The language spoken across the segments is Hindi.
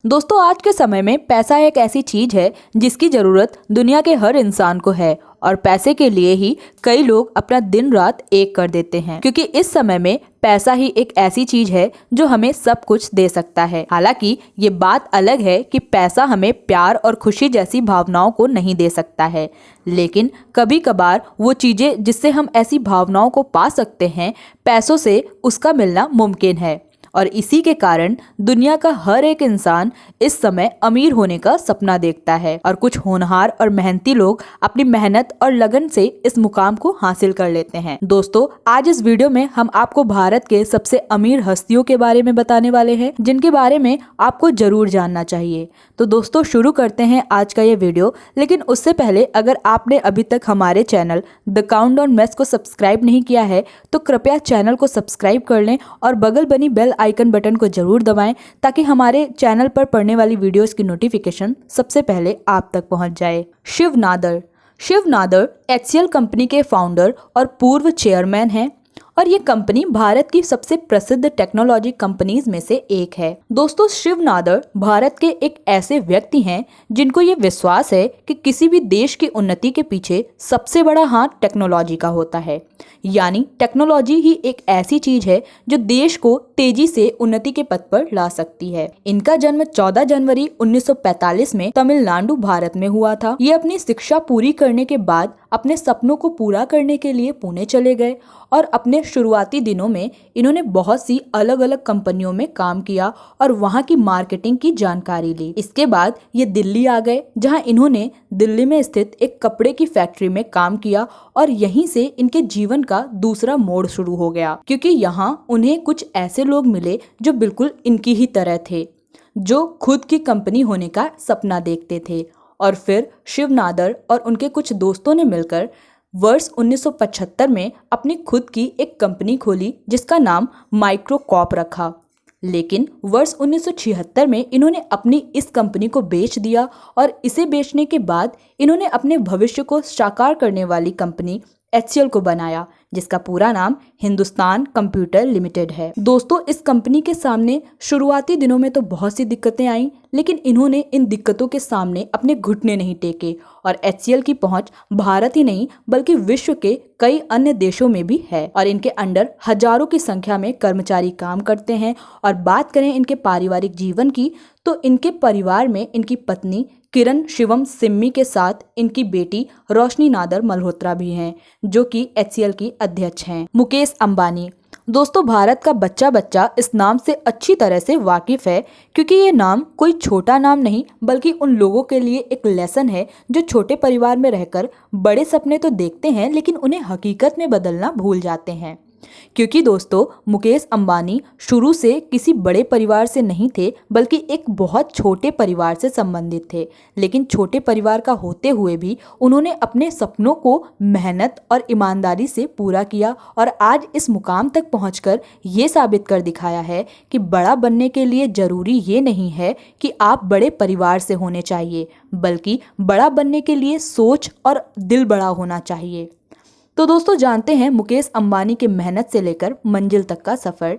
दोस्तों, आज के समय में पैसा एक ऐसी चीज है जिसकी जरूरत दुनिया के हर इंसान को है और पैसे के लिए ही कई लोग अपना दिन रात एक कर देते हैं, क्योंकि इस समय में पैसा ही एक ऐसी चीज है जो हमें सब कुछ दे सकता है। हालांकि ये बात अलग है कि पैसा हमें प्यार और खुशी जैसी भावनाओं को नहीं दे सकता है, लेकिन कभी कभार वो चीजें जिससे हम ऐसी भावनाओं को पा सकते हैं, पैसों से उसका मिलना मुमकिन है। और इसी के कारण दुनिया का हर एक इंसान इस समय अमीर होने का सपना देखता है और कुछ होनहार और मेहनती लोग अपनी मेहनत और लगन से इस मुकाम को हासिल कर लेते हैं। दोस्तों, आज इस वीडियो में हम आपको भारत के सबसे अमीर हस्तियों के बारे में बताने वाले हैं, जिनके बारे में आपको जरूर जानना चाहिए। तो दोस्तों, शुरू करते हैं आज का ये वीडियो। लेकिन उससे पहले अगर आपने अभी तक हमारे चैनल द काउंटडाउन मेस को सब्सक्राइब नहीं किया है तो कृपया चैनल को सब्सक्राइब कर लें और बगल बनी बेल आइकन बटन को जरूर दबाएं, ताकि हमारे चैनल पर पड़ने वाली वीडियोस की नोटिफिकेशन सबसे पहले आप तक पहुंच जाए। शिव नादर HCL कंपनी के फाउंडर और पूर्व चेयरमैन हैं और ये कंपनी भारत की सबसे प्रसिद्ध टेक्नोलॉजी कंपनीज में से एक है। दोस्तों, शिव नादर भारत के एक ऐसे व्यक्ति हैं जिनको ये विश्वास है कि किसी भी देश की उन्नति के पीछे सबसे बड़ा हाथ टेक्नोलॉजी का होता है। यानी टेक्नोलॉजी ही एक ऐसी चीज है जो देश को तेजी से उन्नति के पथ पर ला सकती है। इनका जन्म 14 जनवरी 1945 में तमिलनाडु, भारत में हुआ था। ये अपनी शिक्षा पूरी करने के बाद अपने सपनों को पूरा करने के लिए पुणे चले गए और अपने शुरुआती दिनों में इन्होंने बहुत सी अलग अलग कंपनियों में काम किया और वहां की मार्केटिंग की जानकारी ली। इसके बाद ये दिल्ली आ गए, जहां इन्होंने दिल्ली में स्थित एक कपड़े की फैक्ट्री में काम किया और यहीं से इनके जीवन का दूसरा मोड़ शुरू हो गया, क्योंकि यहाँ उन्हें कुछ ऐसे लोग मिले जो बिल्कुल इनकी ही तरह थे, जो खुद की कंपनी होने का सपना देखते थे। और फिर शिव नादर और उनके कुछ दोस्तों ने मिलकर वर्ष 1975 में अपनी खुद की एक कंपनी खोली, जिसका नाम माइक्रोकॉप रखा। लेकिन वर्ष 1976 में इन्होंने अपनी इस कंपनी को बेच दिया और इसे बेचने के बाद इन्होंने अपने भविष्य को साकार करने वाली कंपनी HCL को बनाया, जिसका पूरा नाम हिंदुस्तान कंप्यूटर लिमिटेड है। दोस्तों, इस कंपनी के सामने शुरुआती दिनों में तो बहुत सी दिक्कतें आईं, लेकिन इन्होंने इन दिक्कतों के सामने अपने घुटने नहीं टेके और HCL की पहुंच भारत ही नहीं बल्कि विश्व के कई अन्य देशों में भी है और इनके अंडर हजारों की संख्या में कर्मचारी काम करते हैं। और बात करें इनके पारिवारिक जीवन की, तो इनके परिवार में इनकी पत्नी किरण शिवम सिम्मी के साथ इनकी बेटी रोशनी नादर मल्होत्रा भी हैं, जो कि HCL की अध्यक्ष हैं। मुकेश अंबानी। दोस्तों, भारत का बच्चा बच्चा इस नाम से अच्छी तरह से वाकिफ है, क्योंकि ये नाम कोई छोटा नाम नहीं बल्कि उन लोगों के लिए एक लेसन है जो छोटे परिवार में रहकर बड़े सपने तो देखते हैं, लेकिन उन्हें हकीकत में बदलना भूल जाते हैं। क्योंकि दोस्तों, मुकेश अंबानी शुरू से किसी बड़े परिवार से नहीं थे, बल्कि एक बहुत छोटे परिवार से संबंधित थे। लेकिन छोटे परिवार का होते हुए भी उन्होंने अपने सपनों को मेहनत और ईमानदारी से पूरा किया और आज इस मुकाम तक पहुंचकर ये साबित कर दिखाया है कि बड़ा बनने के लिए जरूरी ये नहीं है कि आप बड़े परिवार से होने चाहिए, बल्कि बड़ा बनने के लिए सोच और दिल बड़ा होना चाहिए। तो दोस्तों, जानते हैं मुकेश अंबानी के मेहनत से लेकर मंजिल तक का सफ़र।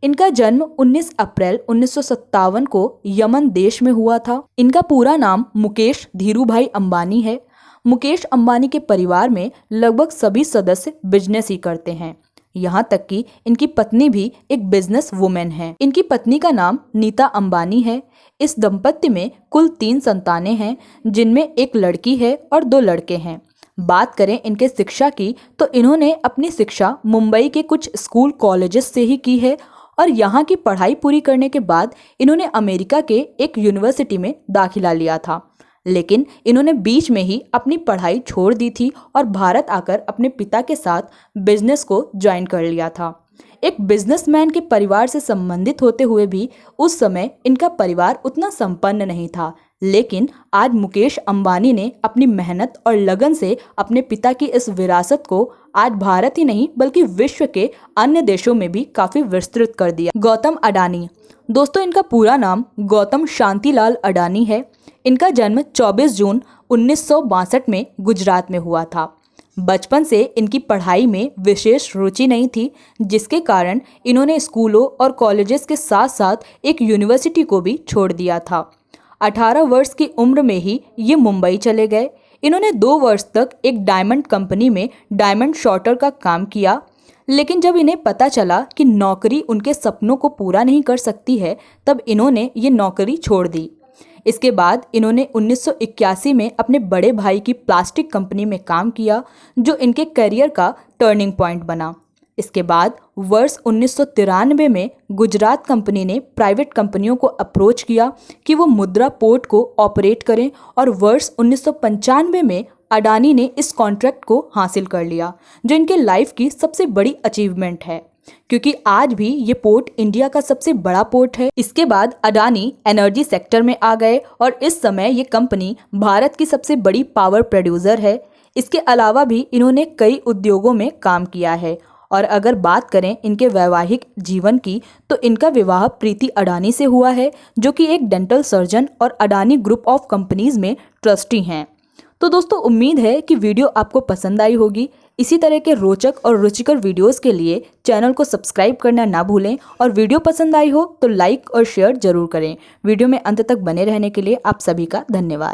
इनका जन्म 19 अप्रैल 1957 को यमन देश में हुआ था। इनका पूरा नाम मुकेश धीरूभाई अंबानी है। मुकेश अंबानी के परिवार में लगभग सभी सदस्य बिजनेस ही करते हैं, यहाँ तक कि इनकी पत्नी भी एक बिजनेस वुमेन है। इनकी पत्नी का नाम नीता अंबानी है। इस दंपत्ति में कुल 3 संतानें हैं, जिनमें एक लड़की है और 2 लड़के हैं। बात करें इनके शिक्षा की, तो इन्होंने अपनी शिक्षा मुंबई के कुछ स्कूल कॉलेजेस से ही की है और यहाँ की पढ़ाई पूरी करने के बाद इन्होंने अमेरिका के एक यूनिवर्सिटी में दाखिला लिया था। लेकिन इन्होंने बीच में ही अपनी पढ़ाई छोड़ दी थी और भारत आकर अपने पिता के साथ बिजनेस को ज्वाइन कर लिया था। एक बिजनेसमैन के परिवार से संबंधित होते हुए भी उस समय इनका परिवार उतना संपन्न नहीं था, लेकिन आज मुकेश अंबानी ने अपनी मेहनत और लगन से अपने पिता की इस विरासत को आज भारत ही नहीं बल्कि विश्व के अन्य देशों में भी काफी विस्तृत कर दिया। गौतम अडानी। दोस्तों, इनका पूरा नाम गौतम शांतिलाल अडानी है। इनका जन्म 24 जून 1962 में गुजरात में हुआ था। बचपन से इनकी पढ़ाई में विशेष रुचि नहीं थी, जिसके कारण इन्होंने स्कूलों और कॉलेजेस के साथ साथ एक यूनिवर्सिटी को भी छोड़ दिया था। 18 वर्ष की उम्र में ही ये मुंबई चले गए। इन्होंने 2 वर्ष तक एक डायमंड कंपनी में डायमंड शॉर्टर का काम किया, लेकिन जब इन्हें पता चला कि नौकरी उनके सपनों को पूरा नहीं कर सकती है, तब इन्होंने ये नौकरी छोड़ दी। इसके बाद इन्होंने 1981 में अपने बड़े भाई की प्लास्टिक कंपनी में काम किया, जो इनके करियर का टर्निंग पॉइंट बना। इसके बाद वर्ष 1993 में गुजरात कंपनी ने प्राइवेट कंपनियों को अप्रोच किया कि वो मुद्रा पोर्ट को ऑपरेट करें, और वर्ष 1995 में अडानी ने इस कॉन्ट्रैक्ट को हासिल कर लिया, जो इनके लाइफ की सबसे बड़ी अचीवमेंट है, क्योंकि आज भी ये पोर्ट इंडिया का सबसे बड़ा पोर्ट है। इसके बाद अडानी एनर्जी सेक्टर में आ गए और इस समय ये कंपनी भारत की सबसे बड़ी पावर प्रोड्यूसर है। इसके अलावा भी इन्होंने कई उद्योगों में काम किया है। और अगर बात करें इनके वैवाहिक जीवन की, तो इनका विवाह प्रीति अडानी से हुआ है, जो कि एक डेंटल सर्जन और अडानी ग्रुप ऑफ कंपनीज में ट्रस्टी हैं। तो दोस्तों, उम्मीद है कि वीडियो आपको पसंद आई होगी। इसी तरह के रोचक और रुचिकर वीडियोस के लिए चैनल को सब्सक्राइब करना ना भूलें, और वीडियो पसंद आई हो तो लाइक और शेयर जरूर करें। वीडियो में अंत तक बने रहने के लिए आप सभी का धन्यवाद।